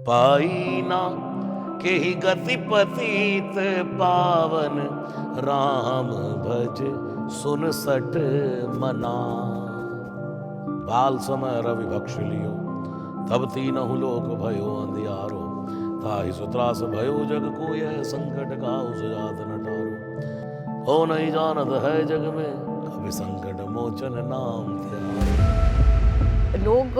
पाई ना के ही गति पतित पावन, राम भज सुन सठ मना। बाल समय रवि भक्ष लियो, तब तीनहु लोक भयो अंधियारो। ताहि सुत्रास भयो जग को, यह संकट काहू सुजात न टारो। हो नहीं जानत है जग में, कभी संकट मोचन नाम त्यारो। लोग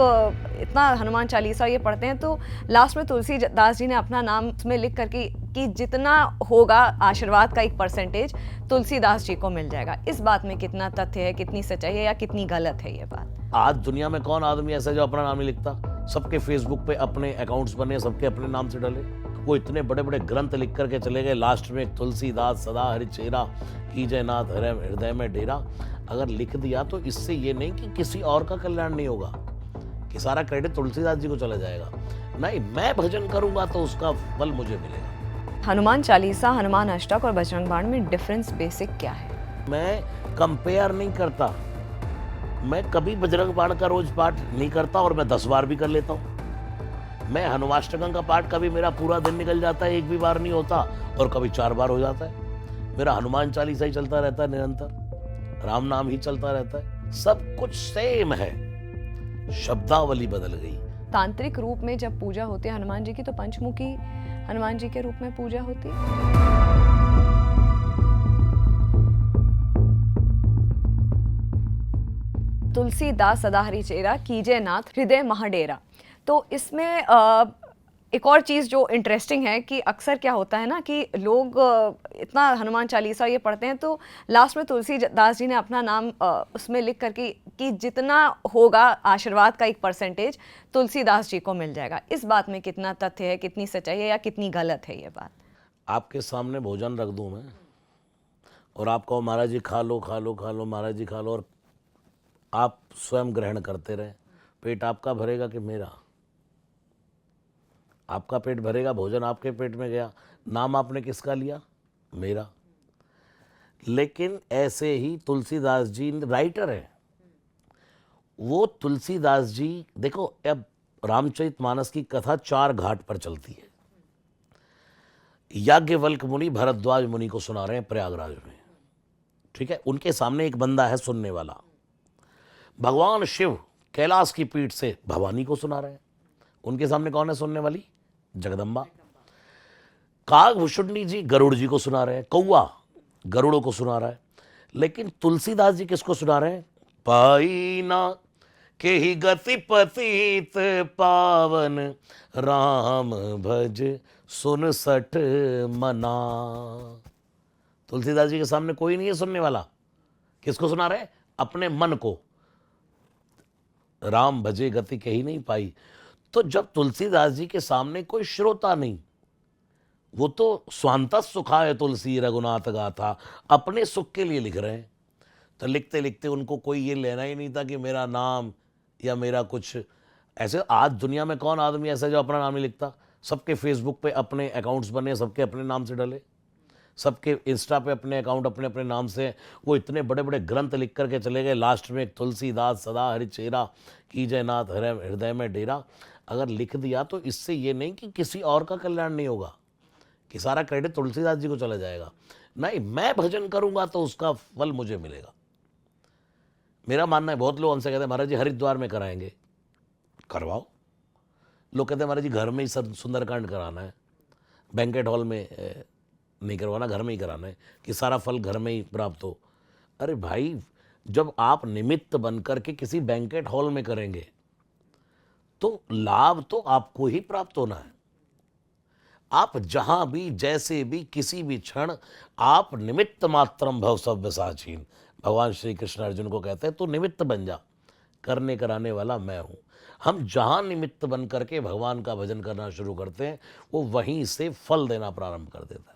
इतना हनुमान चालीसा ये पढ़ते हैं तो लास्ट में तुलसीदास जी ने अपना नाम उसमें लिख करके कि जितना होगा आशीर्वाद का एक परसेंटेज तुलसीदास जी को मिल जाएगा। इस बात में कितना तथ्य है, कितनी सच्चाई है या कितनी गलत है ये बात? आज दुनिया में कौन आदमी ऐसा जो अपना नाम नहीं लिखता? सबके फेसबुक पे अपने अकाउंट्स बने, सबके अपने नाम से डले। वो इतने बड़े बड़े ग्रंथ लिख करके चले गए, लास्ट में एक तुलसीदास सदा हरि चेरा, कीजय नाथ हृदय में डेरा। अगर लिख दिया तो इससे ये नहीं कि किसी और का कल्याण नहीं होगा, कि सारा क्रेडिट तुलसीदास जी को चला जाएगा। नहीं, मैं भजन करूंगा तो उसका फल मुझे मिलेगा। हनुमान चालीसा, हनुमान अष्टक और बजरंग बाण में डिफरेंस बेसिक क्या है? मैं कंपेयर नहीं करता। मैं कभी बजरंग बाण का रोज पाठ नहीं करता और मैं 10 बार भी कर लेता हूँ। मैं हनुमाष्टकम का पाठ कभी मेरा पूरा दिन निकल जाता है, एक भी बार नहीं होता, और कभी 4 बार हो जाता है। मेरा हनुमान चालीसा ही चलता रहता है निरंतर, राम नाम ही चलता रहता है। सब कुछ सेम है, शब्दावली बदल गई। तांत्रिक रूप में जब पूजा होती है हनुमान जी की तो पंचमुखी हनुमान जी के रूप में पूजा होती है। तुलसीदास सदा हरि चेरा, कीजय नाथ हृदय महाडेरा। तो इसमें एक और चीज़ जो इंटरेस्टिंग है कि अक्सर क्या होता है ना कि लोग इतना हनुमान चालीसा ये पढ़ते हैं तो लास्ट में तुलसीदास जी ने अपना नाम उसमें लिख करके कि जितना होगा आशीर्वाद का एक परसेंटेज तुलसीदास जी को मिल जाएगा। इस बात में कितना तथ्य है, कितनी सच्चाई है या कितनी गलत है ये बात? आपके सामने भोजन रख दूं मैं और आप कहो महाराज जी खा लो खा लो खा लो, महाराज जी खा लो, और आप स्वयं ग्रहण करते रहे, पेट आपका भरेगा कि मेरा? आपका पेट भरेगा, भोजन आपके पेट में गया, नाम आपने किसका लिया? मेरा। लेकिन ऐसे ही तुलसीदास जी राइटर है, वो तुलसीदास जी देखो, अब रामचरितमानस की कथा 4 घाट पर चलती है। याज्ञवल्क्य मुनि भरद्वाज मुनि को सुना रहे हैं प्रयागराज में, ठीक है? उनके सामने एक बंदा है सुनने वाला। भगवान शिव कैलाश की पीठ से भवानी को सुना रहे हैं, उनके सामने कौन है सुनने वाली? जगदम्बा। कागभूषुंडी जी गरुड़ जी को सुना रहे हैं, कौआ गरुड़ों को सुना रहा है। लेकिन तुलसीदास जी किसको सुना रहे हैं? पाई ना के ही गति पतित पावन, राम भज सुन सठ मना। तुलसीदास जी के सामने कोई नहीं है सुनने वाला। किसको सुना रहे हैं? अपने मन को। राम भजे गति कही नहीं पाई। तो जब तुलसीदास जी के सामने कोई श्रोता नहीं, वो तो स्वांतः सुखाय तुलसी रघुनाथ गाथा, अपने सुख के लिए लिख रहे हैं। तो लिखते लिखते उनको कोई ये लेना ही नहीं था कि मेरा नाम या मेरा कुछ ऐसे। आज दुनिया में कौन आदमी ऐसा जो अपना नाम नहीं लिखता? सबके फेसबुक पे अपने अकाउंट्स बने, सबके अपने नाम से डले, सबके इंस्टा पे अपने अकाउंट अपने अपने नाम से। वो इतने बड़े बड़े ग्रंथ लिख करके चले गए, लास्ट में एक तुलसीदास सदा हरि चेरा, कीजय नाथ हृदय में डेरा। अगर लिख दिया तो इससे ये नहीं कि किसी और का कल्याण नहीं होगा, कि सारा क्रेडिट तुलसीदास जी को चला जाएगा। नहीं, मैं भजन करूंगा तो उसका फल मुझे मिलेगा। मेरा मानना है, बहुत लोग हमसे कहते हैं महाराज जी हरिद्वार में कराएंगे, करवाओ। लोग कहते हैं महाराज जी घर में ही सुंदरकांड कराना है, बैंकेट हॉल में नहीं करवाना, घर में ही कराना है कि सारा फल घर में ही प्राप्त हो। अरे भाई, जब आप निमित्त बन करके किसी बैंकेट हॉल में करेंगे तो लाभ तो आपको ही प्राप्त होना है। आप जहां भी जैसे भी किसी भी क्षण आप निमित्त मात्रम भव सव्य साचीन, भगवान श्री कृष्ण अर्जुन को कहते हैं, तो निमित्त बन जा, करने कराने वाला मैं हूं। हम जहां निमित्त बन करके भगवान का भजन करना शुरू करते हैं, वो वहीं से फल देना प्रारंभ कर देता है।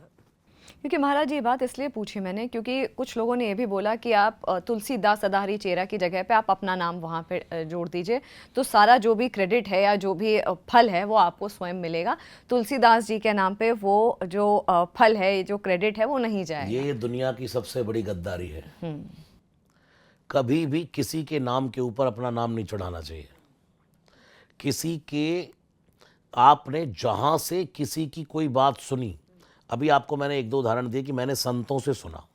क्योंकि महाराज ये बात इसलिए पूछी मैंने क्योंकि कुछ लोगों ने ये भी बोला कि आप तुलसीदास सदा हरि चेरा की जगह पे आप अपना नाम वहाँ पे जोड़ दीजिए, तो सारा जो भी क्रेडिट है या जो भी फल है वो आपको स्वयं मिलेगा। तुलसीदास जी के नाम पे वो जो फल है, जो क्रेडिट है वो नहीं जाएगा। ये दुनिया की सबसे बड़ी गद्दारी है। कभी भी किसी के नाम के ऊपर अपना नाम नहीं चढ़ाना चाहिए। किसी के आपने जहां से किसी की कोई बात सुनी, अभी आपको मैंने एक दो उदाहरण दिए कि मैंने संतों से सुना,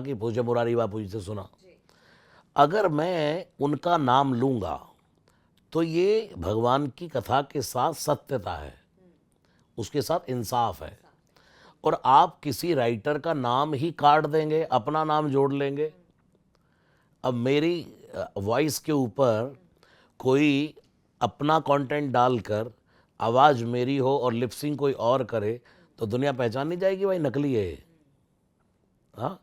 कि पूज्य मुरारी बापू जी से सुना। अगर मैं उनका नाम लूंगा तो ये भगवान की कथा के साथ सत्यता है, उसके साथ इंसाफ है। और आप किसी राइटर का नाम ही काट देंगे, अपना नाम जोड़ लेंगे। अब मेरी वॉइस के ऊपर कोई अपना कंटेंट डालकर आवाज़ मेरी हो और लिपसिंग कोई और करे तो दुनिया पहचान नहीं जाएगी भाई नकली है ये। हाँ,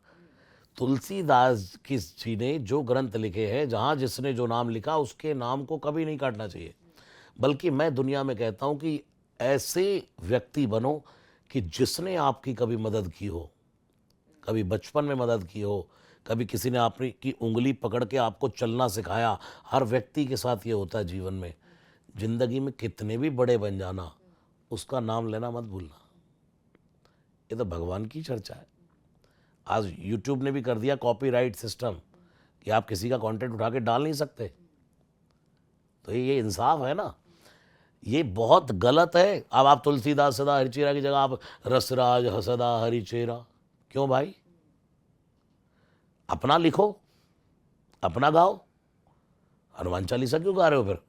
तुलसीदास की जी ने जो ग्रंथ लिखे हैं, जहाँ जिसने जो नाम लिखा उसके नाम को कभी नहीं काटना चाहिए। बल्कि मैं दुनिया में कहता हूँ कि ऐसे व्यक्ति बनो कि जिसने आपकी कभी मदद की हो, कभी बचपन में मदद की हो, कभी किसी ने आपकी की उंगली पकड़ के आपको चलना सिखाया। हर व्यक्ति के साथ ये होता है जीवन में। जिंदगी में कितने भी बड़े बन जाना, उसका नाम लेना मत भूलना। ये तो भगवान की चर्चा है। आज यूट्यूब ने भी कर दिया कॉपीराइट सिस्टम कि आप किसी का कंटेंट उठा के डाल नहीं सकते। तो ये इंसाफ है ना, ये बहुत गलत है। अब आप तुलसीदास सदा हरिचेरा की जगह आप रसराज हसदा हरिचेरा, क्यों भाई? अपना लिखो, अपना गाओ। हनुमान चालीसा क्यों गा रहे हो फिर?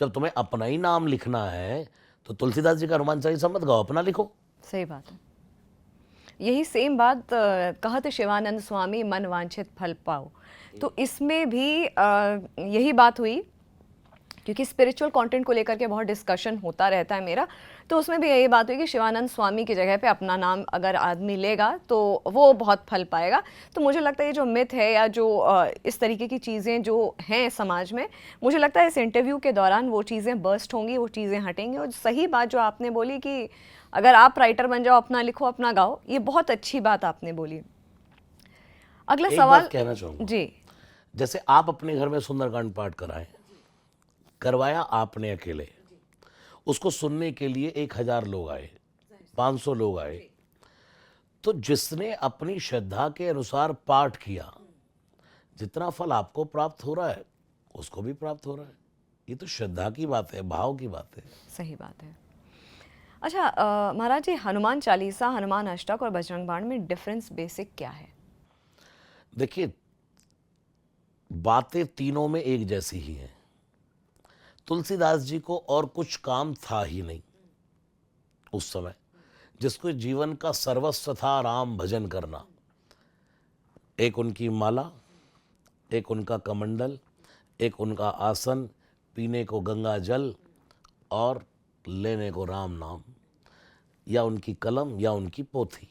जब तुम्हें अपना ही नाम लिखना है तो तुलसीदास जी का हनुमान चालीसा मत गाओ, अपना लिखो। सही बात है। यही सेम बात कहत शिवानंद स्वामी मन वांछित फल पाओ, तो इसमें भी यही बात हुई, क्योंकि स्पिरिचुअल कंटेंट को लेकर के बहुत डिस्कशन होता रहता है मेरा, तो उसमें भी यही बात हुई कि शिवानंद स्वामी की जगह पे अपना नाम अगर आदमी लेगा तो वो बहुत फल पाएगा। तो मुझे लगता है ये जो मिथ है या जो इस तरीके की चीज़ें जो हैं समाज में, मुझे लगता है इस इंटरव्यू के दौरान वो चीज़ें बर्स्ट होंगी, वो चीज़ें हटेंगी। और सही बात जो आपने बोली कि अगर आप राइटर बन जाओ, अपना लिखो, अपना गाओ, ये बहुत अच्छी बात आपने बोली। अगला एक सवाल बात कहना चाहूँगा, जी। जैसे आप अपने घर में सुंदरकांड पाठ करवाया आपने अकेले, उसको सुनने के लिए 1000 लोग आए, 500 लोग आए, तो जिसने अपनी श्रद्धा के अनुसार पाठ किया, जितना फल आपको प्राप्त हो रहा है उसको भी प्राप्त हो रहा है। ये तो श्रद्धा की बात है, भाव की बात है। सही बात है। अच्छा महाराज जी, हनुमान चालीसा, हनुमान अष्टक और बजरंग बाण में डिफरेंस बेसिक क्या है? देखिए, बातें तीनों में एक जैसी ही हैं। तुलसीदास जी को और कुछ काम था ही नहीं उस समय, जिसको जीवन का सर्वस्व था राम भजन करना। एक उनकी माला, एक उनका कमंडल, एक उनका आसन, पीने को गंगा जल और लेने को राम नाम, या उनकी कलम या उनकी पोथी।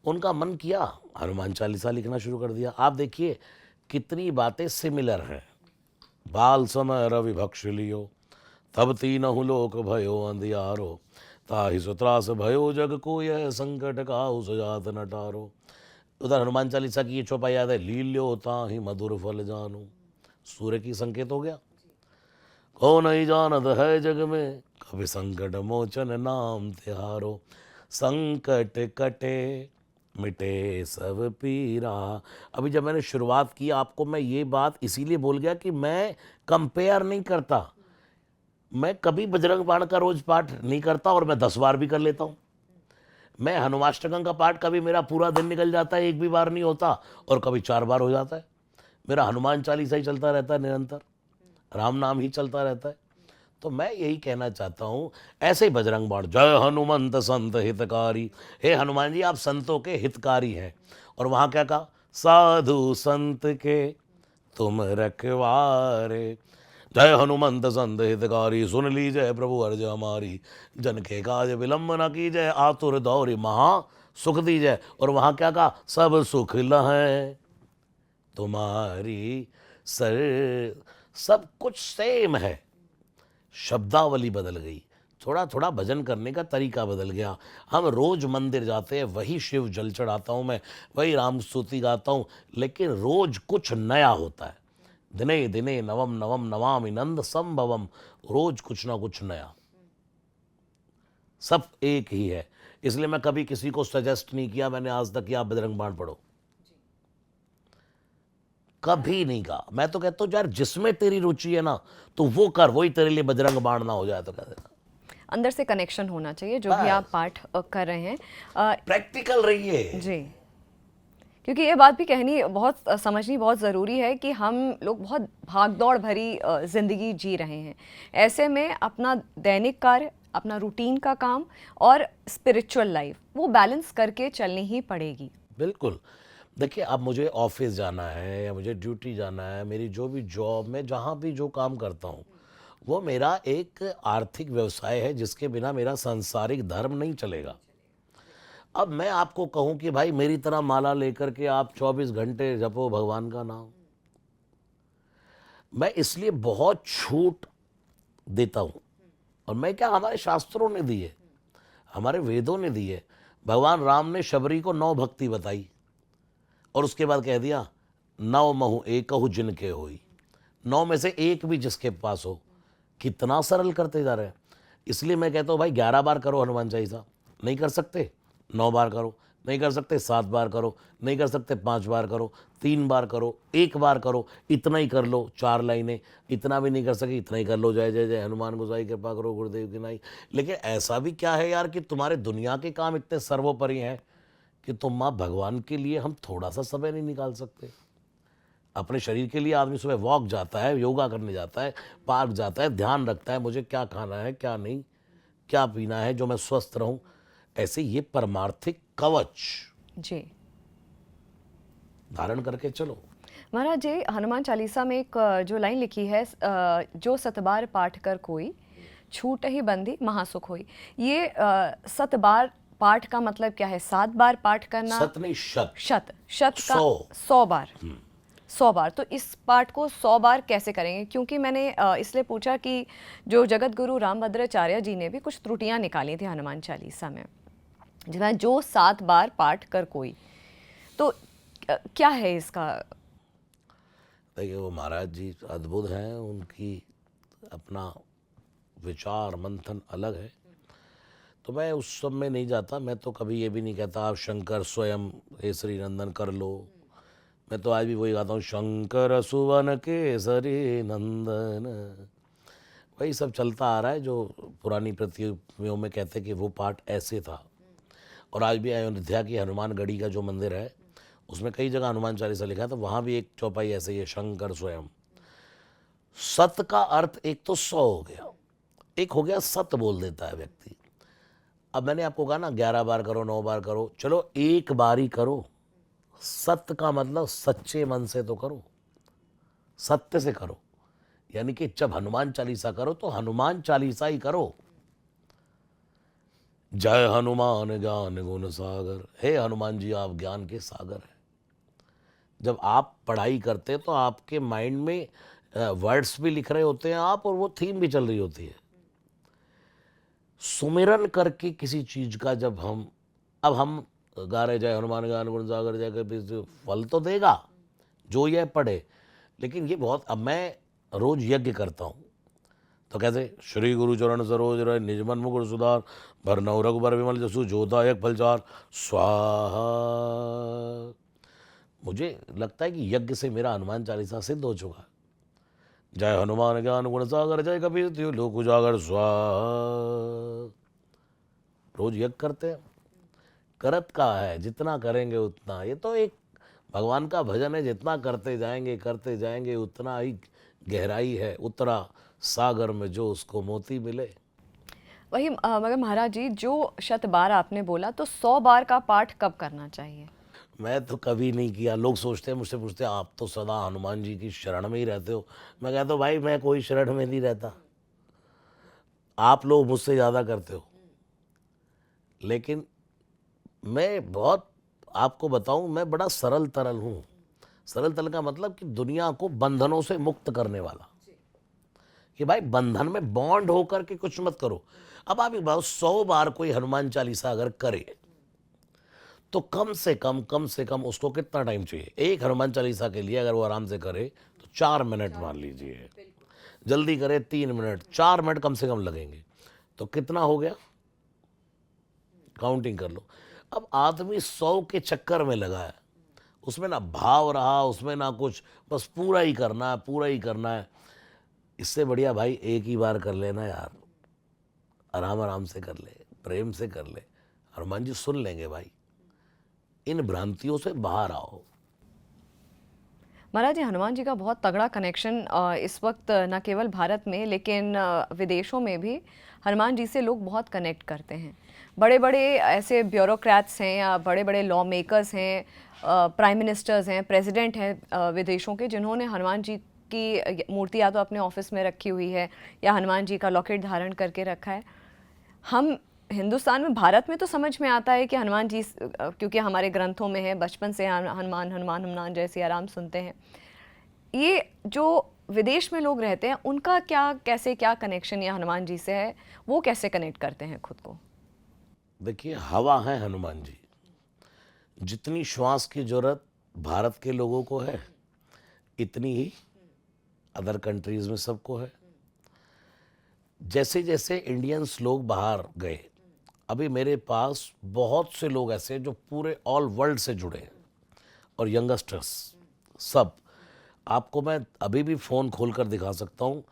उनका मन किया, हनुमान चालीसा लिखना शुरू कर दिया। आप देखिए कितनी बातें सिमिलर हैं। बाल समय रवि भक्ष लियो, तब तीनहु लोक भयो अंधियारो, ताहि सुत्रास भयो जग को यह संकट काहु सुजात न टारो। उधर हनुमान चालीसा की ये चौपाई याद है, लील्यो ताहि मधुर फल जानो। सूर्य की संकेत हो गया। को नहीं जानत है जग में, कभी संकट मोचन नाम तिहारो। संकट कटे मिटे सब पीरा। अभी जब मैंने शुरुआत की आपको, मैं ये बात इसीलिए बोल गया कि मैं कंपेयर नहीं करता। मैं कभी बजरंग बाण का रोज पाठ नहीं करता और मैं 10 बार भी कर लेता हूँ। मैं हनुमाष्टकम का पाठ कभी मेरा पूरा दिन निकल जाता है, एक भी बार नहीं होता, और कभी 4 बार हो जाता है। मेरा हनुमान चालीसा ही चलता रहता है निरंतर, राम नाम ही चलता रहता है। तो मैं यही कहना चाहता हूँ, ऐसे ही बजरंग बाण, जय हनुमंत संत हितकारी। हे हनुमान जी, आप संतों के हितकारी हैं। और वहाँ क्या कहा, साधु संत के तुम रखवारे। जय हनुमंत संत हितकारी, सुन लीजय प्रभु अर्ज हमारी। जन के काज विलंब न कीजय, आतुर दौरी महा सुख दीजय। और वहाँ क्या कहा, सब सुख लहै तुम्हारी सर। सब कुछ सेम है, शब्दावली बदल गई, थोड़ा थोड़ा भजन करने का तरीका बदल गया। हम रोज मंदिर जाते हैं, वही शिव जल चढ़ाता हूँ मैं, वही राम स्तुति गाता हूँ, लेकिन रोज कुछ नया होता है। दिने दिने नवम नवम नमामि नंद संभवम। रोज कुछ ना कुछ नया, सब एक ही है। इसलिए मैं कभी किसी को सजेस्ट नहीं किया मैंने आज तक कि आप बजरंग बाण पढ़ो। कभी नहीं कहा। मैं तो कहता हूँ यार जिसमें तेरी रुचि है ना तो वो कर, वही तेरे लिए बजरंग बाण ना हो जाए तो कह देना। अंदर से कनेक्शन होना चाहिए जो भी आप बस पाठ कर रहे हैं। प्रैक्टिकल रहिए। जी, क्योंकि ये बात भी कहनी बहुत समझनी बहुत ज़रूरी है कि हम लोग बहुत भागदौड़ भरी ज़िंदगी जी रहे हैं। ऐसे में अपना दैनिक कार्य, अपना रूटीन का काम और स्पिरिचुअल लाइफ वो बैलेंस करके चलनी ही पड़ेगी। बिल्कुल। देखिए अब मुझे ऑफिस जाना है या मुझे ड्यूटी जाना है, मेरी जो भी जॉब में जहाँ भी जो काम करता हूँ वो मेरा एक आर्थिक व्यवसाय है जिसके बिना मेरा सांसारिक धर्म नहीं चलेगा। अब मैं आपको कहूँ कि भाई मेरी तरह माला लेकर के आप 24 घंटे जपो भगवान का नाम, मैं इसलिए बहुत छूट देता हूँ। और मैं क्या, हमारे शास्त्रों ने दी है, हमारे वेदों ने दी है। भगवान राम ने शबरी को 9 भक्ति बताई और उसके बाद कह दिया 9 महु एकहु जिनके होई, 9 में से एक भी जिसके पास हो। कितना सरल करते जा रहे हैं। इसलिए मैं कहता हूँ भाई 11 बार करो हनुमान चालीसा, नहीं कर सकते 9 बार करो, नहीं कर सकते 7 बार करो, नहीं कर सकते 5 बार करो, 3 बार करो, 1 बार करो, इतना ही कर लो 4 लाइनें, इतना भी नहीं कर सके इतना ही कर लो, जय जय जय हनुमान गोसाई कृपा करो गुरुदेव की नाई। लेकिन ऐसा भी क्या है यार कि तुम्हारे दुनिया के काम इतने सर्वोपरि हैं कि तुम माँ भगवान के लिए हम थोड़ा सा समय नहीं निकाल सकते। अपने शरीर के लिए आदमी सुबह वॉक जाता है, योगा करने जाता है, पार्क जाता है, ध्यान रखता है मुझे क्या खाना है क्या नहीं, क्या पीना है जो मैं स्वस्थ रहूं। ऐसे ये परमार्थिक कवच जी धारण करके चलो। महाराज जी, हनुमान चालीसा में एक जो लाइन लिखी है, जो सतबार पाठ कर कोई छूट ही बंदी महासुख होई, ये 7 बार पाठ का मतलब क्या है? 7 बार पाठ करना? सत नहीं शत। शत, शत का 100 100 बार, 100 बार। तो इस पाठ को 100 बार कैसे करेंगे? क्योंकि मैंने इसलिए पूछा कि जो जगत गुरु रामभद्राचार्य जी ने भी कुछ त्रुटियां निकाली थी हनुमान चालीसा में, जिसमें जो 7 बार पाठ कर कोई, तो क्या है इसका? देखिए वो महाराज जी अद्भुत हैं, उनकी अपना विचार मंथन अलग है। तो मैं उस सब में नहीं जाता। मैं तो कभी ये भी नहीं कहता आप शंकर स्वयं हे श्री नंदन कर लो। मैं तो आज भी वही गाता हूँ, शंकर सुवन केसरी नंदन। वही सब चलता आ रहा है जो पुरानी प्रतियों में कहते कि वो पाठ ऐसे था। और आज भी अयोध्या की हनुमानगढ़ी का जो मंदिर है उसमें कई जगह हनुमान चालीसा लिखा है, तो वहाँ भी एक चौपाई ऐसे ही है, शंकर स्वयं। सत का अर्थ एक तो 100 हो गया, एक हो गया सत बोल देता है व्यक्ति। अब मैंने आपको कहा ना 11 बार करो 9 बार करो, चलो एक बार ही करो। सत्य का मतलब सच्चे मन से तो करो, सत्य से करो। यानी कि जब हनुमान चालीसा करो तो हनुमान चालीसा ही करो। जय हनुमान ज्ञान गुण सागर, हे हनुमान जी आप ज्ञान के सागर हैं। जब आप पढ़ाई करते हैं तो आपके माइंड में वर्ड्स भी लिख रहे होते हैं आप, और वो थीम भी चल रही होती है। सुमिरन करके किसी चीज का जब हम गा रहे जय हनुमान ज्ञान गुण सागर जय कपीस, फल तो देगा जो यह पढ़े। लेकिन ये बहुत, अब मैं रोज यज्ञ करता हूँ तो कैसे, श्री गुरु चरण सरोज रय निजमन मुकुर सुधार, भरनौ रघुबर विमल जसु जोदायक फलचार स्वाहा। मुझे लगता है कि यज्ञ से मेरा हनुमान चालीसा सिद्ध हो चुका है। जय हनुमान ज्ञान गुण सागर जय कपीस तिहु लोक उजागर स्वाहा। रोज यज्ञ करते हैं, करत का है जितना करेंगे उतना। ये तो एक भगवान का भजन है, जितना करते जाएंगे उतना ही गहराई है। उतरा सागर में जो उसको मोती मिले। वही मगर महाराज जी, जो 100 बार आपने बोला, तो 100 बार का पाठ कब करना चाहिए? मैं तो कभी नहीं किया। लोग सोचते हैं, मुझसे पूछते हैं आप तो सदा हनुमान जी की शरण में ही रहते हो। मैं कहता हूँ भाई मैं कोई शरण में नहीं रहता, आप लोग मुझसे ज़्यादा करते हो। लेकिन मैं बहुत, आपको बताऊं, मैं बड़ा सरल तरल हूँ। सरल तरल का मतलब कि दुनिया को बंधनों से मुक्त करने वाला, कि भाई बंधन में बॉन्ड होकर के कुछ मत करो। अब आप एक बात, 100 बार कोई हनुमान चालीसा अगर करे तो कम से कम उसको कितना टाइम चाहिए? एक हनुमान चालीसा के लिए अगर वो आराम से करे तो 4 मिनट मान लीजिए, जल्दी करे 3 मिनट, 4 मिनट कम से कम लगेंगे। तो कितना हो गया, काउंटिंग कर लो। अब आदमी 100 के चक्कर में लगा है, उसमें ना भाव रहा, उसमें ना कुछ, बस पूरा ही करना है, पूरा ही करना है। इससे बढ़िया भाई एक ही बार कर लेना यार, आराम आराम से कर ले, प्रेम से कर ले, हनुमान जी सुन लेंगे भाई। इन भ्रांतियों से बाहर आओ। महाराज जी, हनुमान जी का बहुत तगड़ा कनेक्शन इस वक्त न केवल भारत में लेकिन विदेशों में भी हनुमान जी से लोग बहुत कनेक्ट करते हैं। बड़े बड़े ऐसे ब्यूरोक्रेट्स हैं या बड़े बड़े लॉ मेकर्स हैं, प्राइम मिनिस्टर्स हैं, प्रेसिडेंट हैं विदेशों के, जिन्होंने हनुमान जी की मूर्ति या तो अपने ऑफिस में रखी हुई है या हनुमान जी का लॉकेट धारण करके रखा है। हम हिंदुस्तान में, भारत में तो समझ में आता है कि हनुमान जी, क्योंकि हमारे ग्रंथों में है, बचपन से हनुमान हनुमान हनुमान जय सिया राम सुनते हैं। ये जो विदेश में लोग रहते हैं उनका क्या, कैसे, क्या कनेक्शन या हनुमान जी से है, वो कैसे कनेक्ट करते हैं खुद को? देखिए, हवा है हनुमान जी। जितनी श्वास की जरूरत भारत के लोगों को है, इतनी ही अदर कंट्रीज में सबको है। जैसे जैसे इंडियंस लोग बाहर गए, अभी मेरे पास बहुत से लोग ऐसे हैं जो पूरे ऑल वर्ल्ड से जुड़े हैं, और यंगस्टर्स सब। आपको मैं अभी भी फ़ोन खोल कर दिखा सकता हूँ।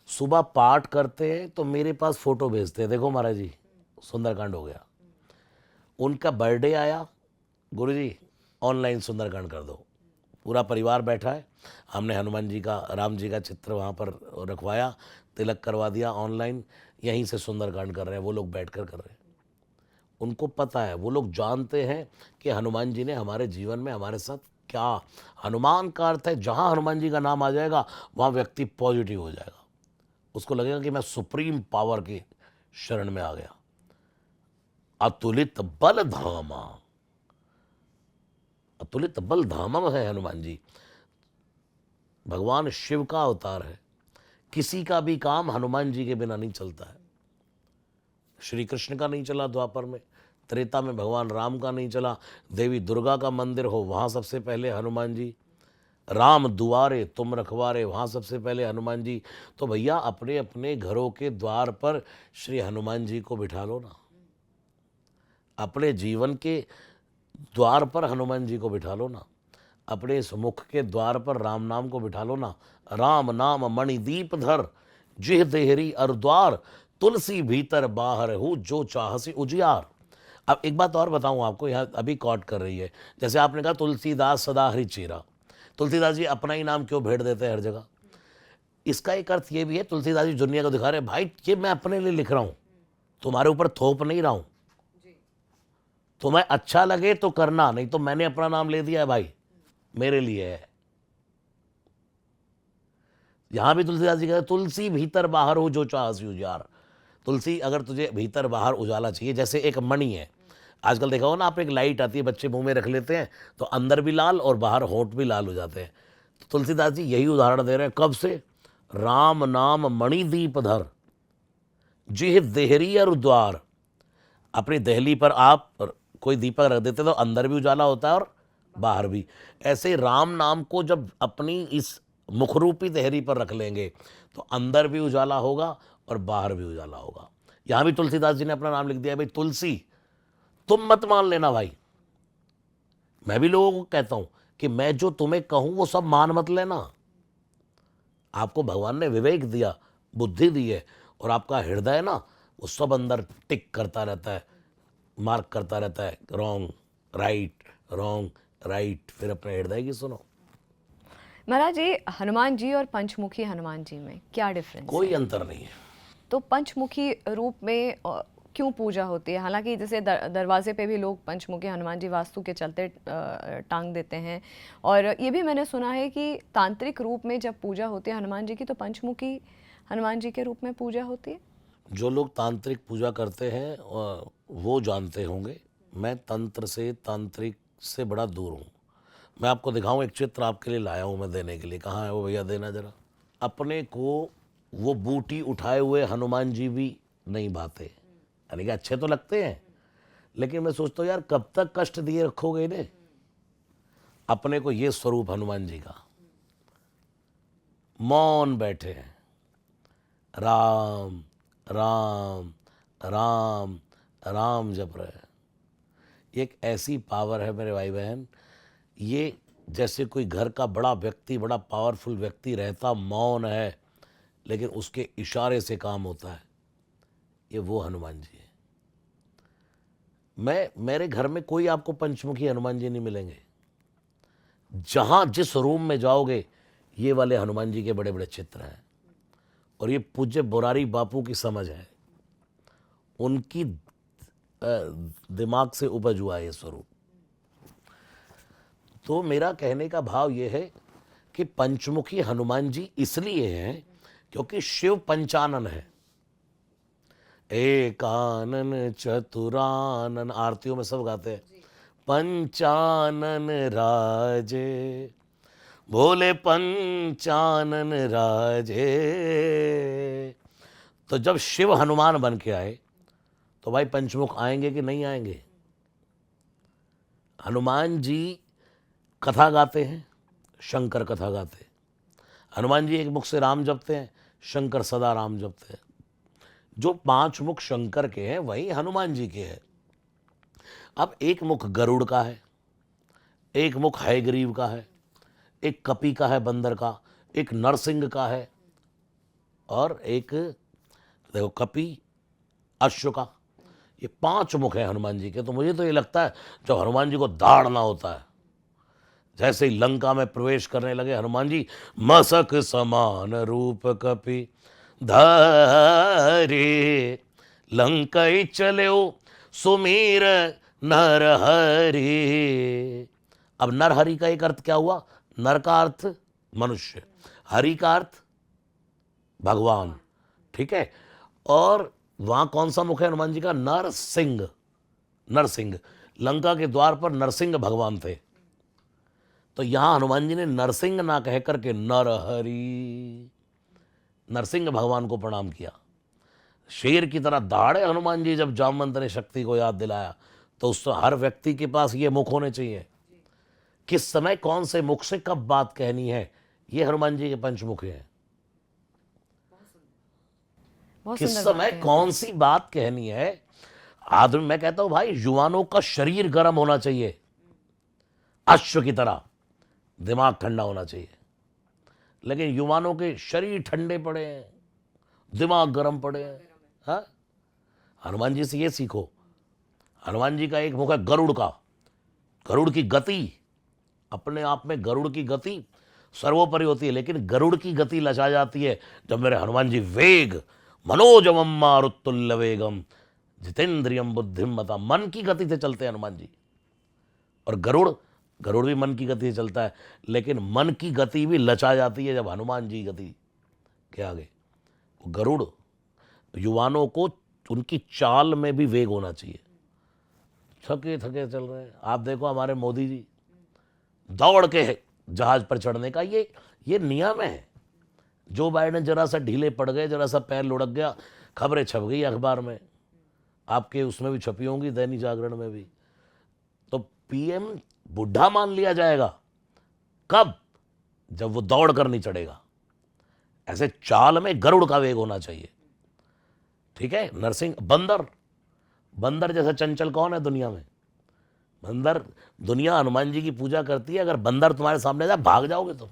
सुबह पाठ करते हैं तो मेरे पास फ़ोटो भेजते हैं, देखो महाराज जी सुंदरकांड हो गया। उनका बर्थडे आया, गुरुजी ऑनलाइन सुंदरकांड कर दो। पूरा परिवार बैठा है, हमने हनुमान जी का, राम जी का चित्र वहाँ पर रखवाया, तिलक करवा दिया ऑनलाइन, यहीं से सुंदरकांड कर रहे हैं, वो लोग बैठकर कर रहे हैं। उनको पता है, वो लोग जानते हैं कि हनुमान जी ने हमारे जीवन में हमारे साथ क्या। हनुमान का अर्थ है, जहाँ हनुमान जी का नाम आ जाएगा वहाँ व्यक्ति पॉजिटिव हो जाएगा। उसको लगेगा कि मैं सुप्रीम पावर की शरण में आ गया। अतुलित बल धामा, अतुलित बल धामा है हनुमान जी। भगवान शिव का अवतार है। किसी का भी काम हनुमान जी के बिना नहीं चलता है। श्री कृष्ण का नहीं चला द्वापर में, त्रेता में भगवान राम का नहीं चला, देवी दुर्गा का मंदिर हो वहाँ सबसे पहले हनुमान जी, राम दुआरे तुम रखवारे वहाँ सबसे पहले हनुमान जी। तो भैया अपने अपने घरों के द्वार पर श्री हनुमान जी को बिठा लो ना, अपने जीवन के द्वार पर हनुमान जी को बिठा लो ना, अपने इस मुख के द्वार पर राम नाम को बिठा लो ना। राम नाम मणिदीप धर, जिह देहरी अर द्वार, तुलसी भीतर बाहर हूँ जो चाहसी उजियार। अब एक बात और बताऊं आपको, यहाँ अभी कॉट कर रही है, जैसे आपने कहा तुलसीदास सदा हरि चेरा, तुलसीदास जी अपना ही नाम क्यों भेड़ देते हैं हर जगह। इसका एक अर्थ ये भी है, तुलसीदास जी दुनिया को दिखा रहे हैं, भाई ये मैं अपने लिए लिख रहा हूँ, तुम्हारे ऊपर थोप नहीं रहा हूँ। तुम्हें अच्छा लगे तो करना, नहीं तो मैंने अपना नाम ले दिया है भाई, मेरे लिए है। यहां भी तुलसीदास जी कहते हैं तुलसी भीतर बाहर हो जो चाहसी उजियार। तुलसी, अगर तुझे भीतर बाहर उजाला चाहिए, जैसे एक मणि है, आजकल देखा हो ना आप, एक लाइट आती है बच्चे मुंह में रख लेते हैं तो अंदर भी लाल और बाहर होंठ भी लाल हो जाते हैं। तो तुलसीदास जी यही उदाहरण दे रहे हैं, कब से? राम नाम मणिदीप धर, जिह देहरी और द्वार। अपनी दहली पर आप कोई दीपक रख देते तो अंदर भी उजाला होता है और बाहर भी। ऐसे राम नाम को जब अपनी इस मुखरूपी देहरी पर रख लेंगे तो अंदर भी उजाला होगा और बाहर भी उजाला होगा। यहाँ भी तुलसीदास जी ने अपना नाम लिख दिया, भाई तुलसी तुम मत मान लेना भाई। मैं भी लोगों को कहता हूं कि मैं जो तुम्हें कहूं वो सब मान मत लेना। आपको भगवान ने विवेक दिया, बुद्धि दी है, और आपका हृदय ना वो सब अंदर टिक करता रहता है, मार्क करता रहता है, रॉन्ग रॉन्ग राइट, फिर अपने हृदय की सुनो। महाराज जी, हनुमान जी और पंचमुखी हनुमान जी में क्या डिफरेंस कोई है? अंतर नहीं है। तो पंचमुखी रूप में क्यों पूजा होती है? हालांकि जैसे दरवाजे पे भी लोग पंचमुखी हनुमान जी वास्तु के चलते टांग देते हैं, और ये भी मैंने सुना है कि तांत्रिक रूप में जब पूजा होती है हनुमान जी की तो पंचमुखी हनुमान जी के रूप में पूजा होती है। जो लोग तांत्रिक पूजा करते हैं वो जानते होंगे, मैं तंत्र से, तांत्रिक से बड़ा दूर हूँ। मैं आपको दिखाऊं, एक चित्र आपके लिए लाया हूँ मैं देने के लिए। कहाँ है वो भैया, देना जरा। अपने को वो बूटी उठाए हुए हनुमान जी भी नहीं भाते, यानी कि अच्छे तो लगते हैं, लेकिन मैं सोचता हूँ यार कब तक कष्ट दिए रखोगे इन्हें। अपने को ये स्वरूप हनुमान जी का, मौन बैठे हैं, राम राम राम राम जप रहे हैं। ये एक ऐसी पावर है मेरे भाई बहन, ये जैसे कोई घर का बड़ा व्यक्ति, बड़ा पावरफुल व्यक्ति रहता मौन है, लेकिन उसके इशारे से काम होता है, ये वो हनुमान जी है। मेरे घर में कोई आपको पंचमुखी हनुमान जी नहीं मिलेंगे। जहां जिस रूम में जाओगे ये वाले हनुमान जी के बड़े बड़े चित्र हैं, और ये पूज्य बुरारी बापू की समझ है, उनकी दिमाग से उपज हुआ है ये स्वरूप। तो मेरा कहने का भाव ये है कि पंचमुखी हनुमान जी इसलिए हैं क्योंकि शिव पंचानन है। एकानन चतुरानन, आरतियों में सब गाते हैं, पंचानन राजे, बोले पंचानन राजे। तो जब शिव हनुमान बन के आए तो भाई पंचमुख आएंगे कि नहीं आएंगे? हनुमान जी कथा गाते हैं, शंकर कथा गाते हैं। हनुमान जी एक मुख से राम जपते हैं, शंकर सदा राम जपते हैं। जो 5 मुख शंकर के हैं वही हनुमान जी के हैं। अब एक मुख गरुड़ का है, एक मुख हयग्रीव का है, एक कपि का है बंदर का, एक नरसिंह का है, और एक देखो कपि, अश्व का। ये 5 मुख है हनुमान जी के। तो मुझे तो ये लगता है जब हनुमान जी को दाढ़ना होता है, जैसे ही लंका में प्रवेश करने लगे हनुमान जी, मसक समान रूप कपि धारे, लंकई चलो सुमीर नर हरि। अब नर हरि का एक अर्थ क्या हुआ? नर का अर्थ मनुष्य, हरि का अर्थ भगवान, ठीक है। और वहां कौन सा मुख है हनुमान जी का? नरसिंह। नरसिंह, लंका के द्वार पर नरसिंह भगवान थे। तो यहां हनुमान जी ने नरसिंह ना कह करके नरहरि, नरसिंह भगवान को प्रणाम किया। शेर की तरह दाढ़े हनुमान जी जब जामवंत ने शक्ति को याद दिलाया, तो उस हर व्यक्ति के पास ये मुख होने चाहिए। किस समय कौन से मुख से कब बात कहनी है, ये हनुमान जी के पंचमुख हैं। बहुत किस सुंदर समय बात है। कौन सी बात कहनी है। आदमी, मैं कहता हूं भाई, युवानों का शरीर गर्म होना चाहिए, अश्व की तरह दिमाग ठंडा होना चाहिए। लेकिन युवानों के शरीर ठंडे पड़े हैं, दिमाग गर्म पड़े हैं। हाँ, हनुमान जी से ये सीखो। हनुमान जी का एक मुख है गरुड़ का। गरुड़ की गति, अपने आप में गरुड़ की गति सर्वोपरि होती है, लेकिन गरुड़ की गति लचा जाती है जब मेरे हनुमान जी वेग मनोजवम मारुतुल्य वेगम जितेंद्रियम बुद्धिमता, मन की गति से चलते हैं हनुमान जी। और गरुड़, गरुड़ भी मन की गति से चलता है, लेकिन मन की गति भी लचा जाती है जब हनुमान जी गति के आगे। गरुड़, युवानों को उनकी चाल में भी वेग होना चाहिए। थके थके चल रहे हैं, आप देखो हमारे मोदी जी दौड़ के जहाज पर चढ़ने का ये नियम है। जो बाइडेन जरा सा ढीले पड़ गए, जरा सा पैर लुढ़क गया, खबरें छप गई अखबार में, आपके उसमें भी छपी होंगी, दैनिक जागरण में भी। तो पीएम बुढ़ा मान लिया जाएगा कब? जब वो दौड़ कर नहीं चढ़ेगा। ऐसे चाल में गरुड़ का वेग होना चाहिए, ठीक है। नरसिंह, बंदर, बंदर जैसा चंचल कौन है दुनिया में? बंदर, दुनिया हनुमान जी की पूजा करती है, अगर बंदर तुम्हारे सामने जाए भाग जाओगे तुम।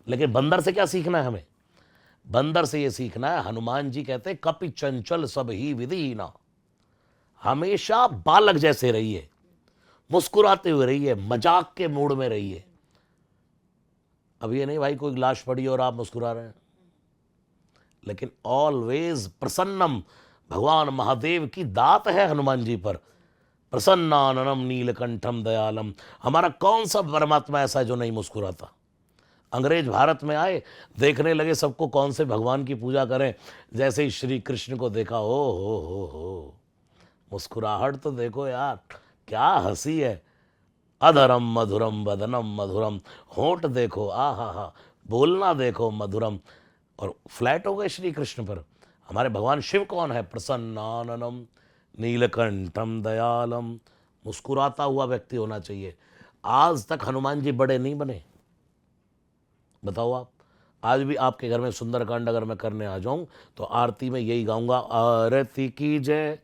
लेकिन बंदर से क्या सीखना है हमें? बंदर से ये सीखना है, हनुमान जी कहते हैं कपि चंचल सब ही विधिहीना। हमेशा बालक जैसे रहिए, मुस्कुराते हुए रहिए, मजाक के मूड में रहिए। अब ये नहीं भाई कोई लाश पड़ी और आप मुस्कुरा रहे हैं, लेकिन ऑलवेज प्रसन्नम, भगवान महादेव की दात है हनुमान जी पर। प्रसन्नाननम नीलकंठम दयालम। हमारा कौन सा परमात्मा ऐसा है जो नहीं मुस्कुराता? अंग्रेज भारत में आए, देखने लगे सबको कौन से भगवान की पूजा करें। जैसे ही श्री कृष्ण को देखा, हो मुस्कुराहट तो देखो यार, क्या हंसी है। अधरम मधुरम वदनम मधुरम, होंठ देखो, हा, बोलना देखो मधुरम। और फ्लैट हो गए श्री कृष्ण पर। हमारे भगवान शिव कौन है? प्रसन्नाननम नीलकंठम दयालम। मुस्कुराता हुआ व्यक्ति होना चाहिए। आज तक हनुमान जी बड़े नहीं बने, बताओ आप। आज भी आपके घर में सुंदरकांड अगर मैं करने आ जाऊं तो आरती में यही गाऊंगा, आरती की जय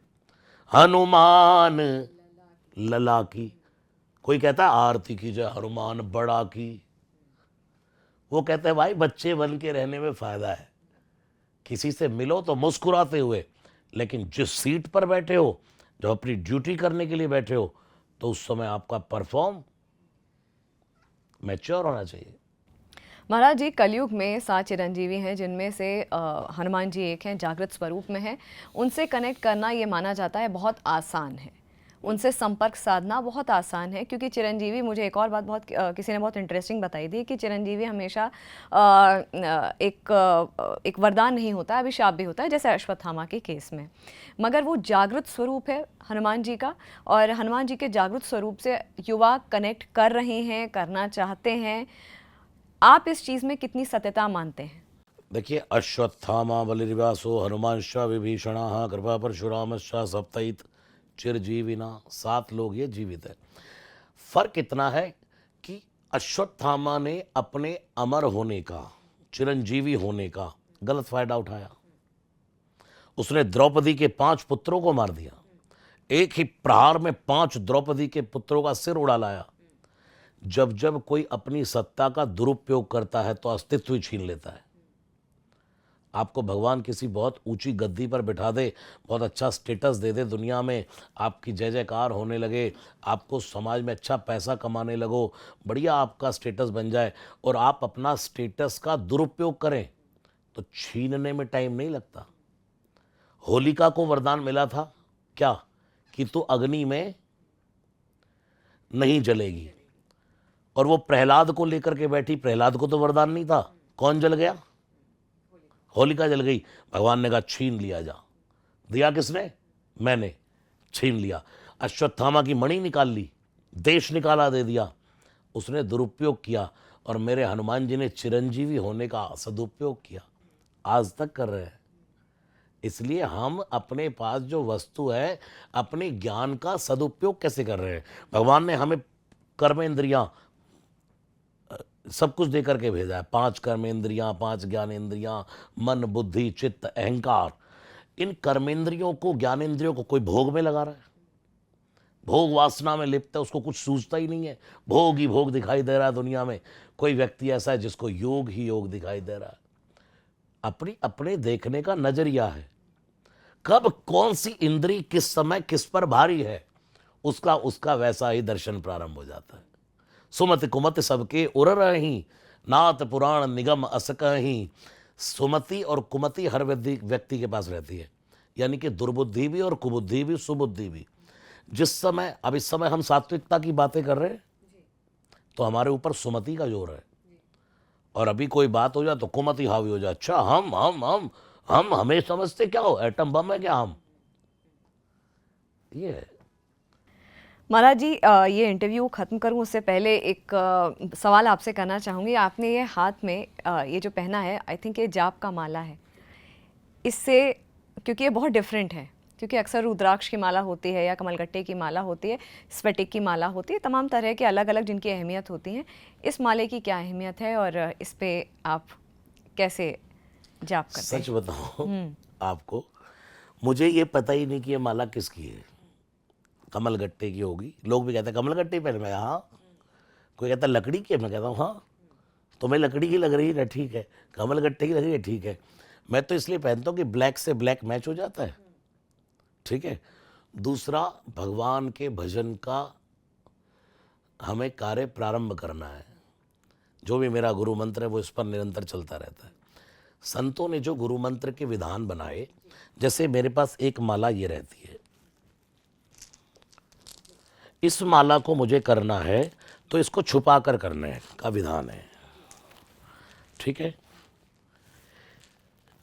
हनुमान लला की। कोई कहता है आरती की जय हनुमान बड़ा की, वो कहते हैं भाई बच्चे बन के रहने में फायदा है, किसी से मिलो तो मुस्कुराते हुए, लेकिन जिस सीट पर बैठे हो, जब अपनी ड्यूटी करने के लिए बैठे हो, तो उस समय आपका परफॉर्म मैच्योर होना चाहिए। महाराज जी, कलयुग में 7 चिरंजीवी हैं, जिनमें से हनुमान जी एक हैं, जागृत स्वरूप में हैं। उनसे कनेक्ट करना ये माना जाता है बहुत आसान है, उनसे संपर्क साधना बहुत आसान है, क्योंकि चिरंजीवी, मुझे एक और बात बहुत किसी ने बहुत इंटरेस्टिंग बताई थी कि चिरंजीवी हमेशा एक वरदान नहीं होता, अभिशाप भी होता है, जैसे अश्वत्थामा के केस में। मगर वो जागृत स्वरूप है हनुमान जी का, और हनुमान जी के जागृत स्वरूप से युवा कनेक्ट कर रहे हैं, करना चाहते हैं। आप इस चीज़ में कितनी सत्यता मानते हैं? देखिए, अश्वत्थामा बलिर्व्यासो हनुमांश्च विभीषणः कृपा परशुरामश्च सप्तैत चिरजीविना, 7 लोग ये जीवित है। फर्क इतना है कि अश्वत्थामा ने अपने अमर होने का, चिरंजीवी होने का गलत फायदा उठाया। उसने द्रौपदी के 5 पुत्रों को मार दिया, एक ही प्रहार में 5 द्रौपदी के पुत्रों का सिर उड़ा लाया। जब जब कोई अपनी सत्ता का दुरुपयोग करता है तो अस्तित्व ही छीन लेता है। आपको भगवान किसी बहुत ऊंची गद्दी पर बिठा दे, बहुत अच्छा स्टेटस दे दे, दुनिया में आपकी जय जयकार होने लगे, आपको समाज में अच्छा पैसा कमाने लगो, बढ़िया आपका स्टेटस बन जाए, और आप अपना स्टेटस का दुरुपयोग करें तो छीनने में टाइम नहीं लगता। होलिका को वरदान मिला था क्या, कि तू अग्नि में नहीं जलेगी, और वो प्रहलाद को लेकर के बैठी। प्रहलाद को तो वरदान नहीं था, कौन जल गया? होलिका जल गई। भगवान ने कहा छीन लिया जा। दिया किसने? मैंने। छीन लिया। अश्वत्थामा की मणि निकाल ली, देश निकाला दे दिया। उसने दुरुपयोग किया, और मेरे हनुमान जी ने चिरंजीवी होने का सदुपयोग किया, आज तक कर रहे हैं। इसलिए हम अपने पास जो वस्तु है, अपने ज्ञान का सदुपयोग कैसे कर रहे हैं। भगवान ने हमें कर्म इंद्रियां सब कुछ दे करके भेजा है, 5 कर्मेंद्रियां, 5 ज्ञानेंद्रियां, मन बुद्धि चित्त अहंकार। इन कर्मेंद्रियों को, ज्ञानेंद्रियों को कोई भोग में लगा रहा है, भोग वासना में लिप्त है, उसको कुछ सूझता ही नहीं है, भोग ही भोग दिखाई दे रहा है दुनिया में। कोई व्यक्ति ऐसा है जिसको योग ही योग दिखाई दे रहा है। अपनी अपने देखने का नजरिया है, कब कौन सी इंद्री किस समय किस पर भारी है, उसका उसका वैसा ही दर्शन प्रारंभ हो जाता है। सुमति कुमति सबके उर रही, नाथ पुराण निगम असकही। सुमति और कुमति हर व्यक्ति के पास रहती है, यानी कि दुर्बुद्धि भी और कुबुद्धि भी, सुबुद्धि भी। जिस समय, अब इस समय हम सात्विकता की बातें कर रहे हैं, तो हमारे ऊपर सुमति का जोर है, और अभी कोई बात हो जाए तो कुमति हावी हो जाए। अच्छा, हम हमें समझते क्या हो, एटम बम है क्या हम? ये है। महाराज जी, ये इंटरव्यू ख़त्म करूं उससे पहले एक सवाल आपसे करना चाहूँगी। आपने ये हाथ में ये जो पहना है, आई थिंक ये जाप का माला है। इससे, क्योंकि ये बहुत डिफरेंट है, क्योंकि अक्सर रुद्राक्ष की माला होती है या कमलगट्टे की माला होती है, स्फटिक की माला होती है, तमाम तरह के अलग अलग जिनकी अहमियत होती हैं। इस माले की क्या अहमियत है, और इस पे आप कैसे जाप करते हैं? सच बताऊं आपको, मुझे ये पता ही नहीं कि ये माला किसकी है। कमलगट्टे की होगी, लोग भी कहते हैं कमलगट्टे पहने, मैं हाँ। कोई कहता है लकड़ी की है, मैं कहता हूँ हाँ, तुम्हें लकड़ी की लग रही है, ठीक है, कमलगट्टे की लग रही है, ठीक है। मैं तो इसलिए पहनता हूँ कि ब्लैक से ब्लैक मैच हो जाता है, ठीक है। दूसरा, भगवान के भजन का हमें कार्य प्रारंभ करना है। जो भी मेरा गुरु मंत्र है वो इस पर निरंतर चलता रहता है। संतों ने जो गुरु मंत्र के विधान बनाए, जैसे मेरे पास एक माला ये रहती है, इस माला को मुझे करना है तो इसको छुपा कर करने का विधान है, ठीक है।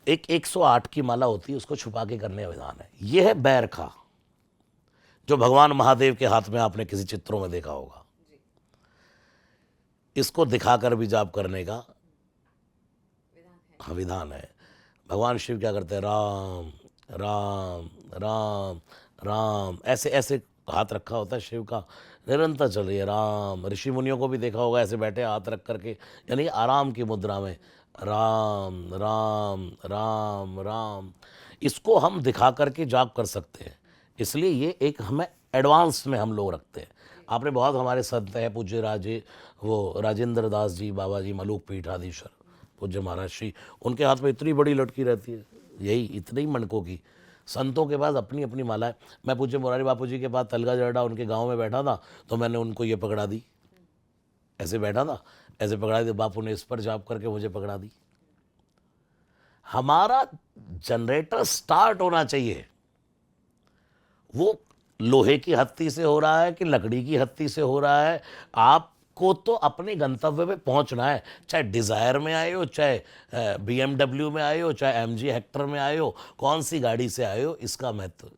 एक 108 की माला होती है, उसको छुपा के करने का विधान है। यह है बैरखा, जो भगवान महादेव के हाथ में आपने किसी चित्रों में देखा होगा। इसको दिखाकर भी जाप करने का विधान है। भगवान शिव क्या करते हैं, राम राम राम राम, ऐसे ऐसे हाथ रखा होता है शिव का, निरंतर चल रही है राम। ऋषि मुनियों को भी देखा होगा ऐसे बैठे हाथ रख करके, यानी आराम की मुद्रा में, राम राम राम राम। इसको हम दिखा करके जाप कर सकते हैं, इसलिए ये एक हमें एडवांस में हम लोग रखते हैं। आपने बहुत हमारे संत हैं पूज्य राजेंद्र दास जी, बाबा जी मलूक पीठाधीश्वर पूज्य महाराज श्री, उनके हाथ में इतनी बड़ी लटकी रहती है, यही इतने ही मणकों की। संतों के पास अपनी अपनी माला है। मैं पूज्य मुरारी बापू जी के पास तलगा जरडा उनके गांव में बैठा था, तो मैंने उनको ये पकड़ा दी, ऐसे बैठा था, ऐसे पकड़ा दी, बापू ने इस पर जाप करके मुझे पकड़ा दी। हमारा जनरेटर स्टार्ट होना चाहिए, वो लोहे की हत्ती से हो रहा है कि लकड़ी की हत्ती से हो रहा है, आपको तो अपने गंतव्य पे पहुंचना है। चाहे डिज़ायर में आए हो, चाहे BMW में आए हो, चाहे MG हेक्टर में आए हो, कौन सी गाड़ी से आए हो, इसका महत्व।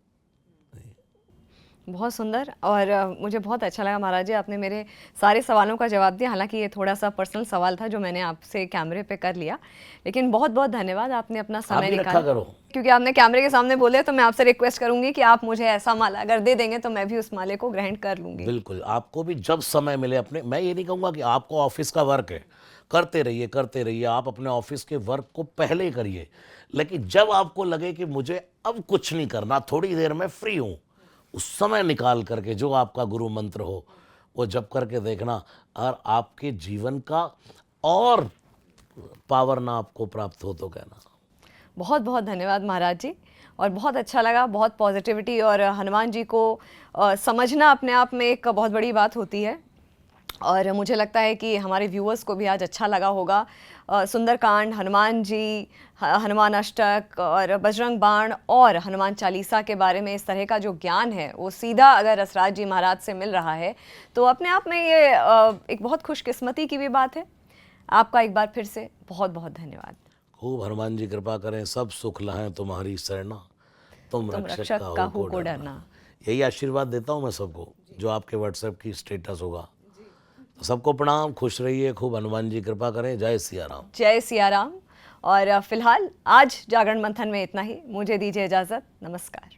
बहुत सुंदर। और मुझे बहुत अच्छा लगा महाराज जी, आपने मेरे सारे सवालों का जवाब दिया। हालांकि ये थोड़ा सा पर्सनल सवाल था जो मैंने आपसे कैमरे पे कर लिया, लेकिन बहुत बहुत धन्यवाद, आपने अपना आप समय भी रखा निकाला। करो। क्योंकि आपने कैमरे के सामने बोले, तो मैं आपसे रिक्वेस्ट करूंगी कि आप मुझे ऐसा माला अगर दे देंगे तो मैं भी उस माले को ग्रहण कर लूंगी। बिल्कुल, आपको भी जब समय मिले अपने, मैं ये नहीं कहूँगा कि आपको ऑफिस का वर्क है, करते रहिए करते रहिए, आप अपने ऑफिस के वर्क को पहले करिए, लेकिन जब आपको लगे कि मुझे अब कुछ नहीं करना, थोड़ी देर में फ्री हूँ, उस समय निकाल करके जो आपका गुरु मंत्र हो वो जप करके देखना, और आपके जीवन का और पावर ना आपको प्राप्त हो तो कहना। बहुत बहुत धन्यवाद महाराज जी, और बहुत अच्छा लगा, बहुत पॉजिटिविटी। और हनुमान जी को समझना अपने आप में एक बहुत बड़ी बात होती है, और मुझे लगता है कि हमारे व्यूअर्स को भी आज अच्छा लगा होगा। सुंदरकांड, हनुमान जी, हनुमान अष्टक और बजरंग बाण और हनुमान चालीसा के बारे में इस तरह का जो ज्ञान है वो सीधा अगर रसराज जी महाराज से मिल रहा है तो अपने आप में ये एक बहुत खुशकिस्मती की भी बात है। आपका एक बार फिर से बहुत बहुत धन्यवाद। खूब हनुमान जी कृपा करें, सब सुख लहें तुम्हारी शरणा, तुम रक्षक काहू को डरना। यही आशीर्वाद देता हूँ मैं सबको, जो आपके व्हाट्सएप की स्टेटस होगा। तो सबको प्रणाम, खुश रहिए, खूब हनुमान जी कृपा करें। जय सिया राम। जय सिया राम। और फिलहाल आज जागरण मंथन में इतना ही, मुझे दीजिए इजाज़त। नमस्कार।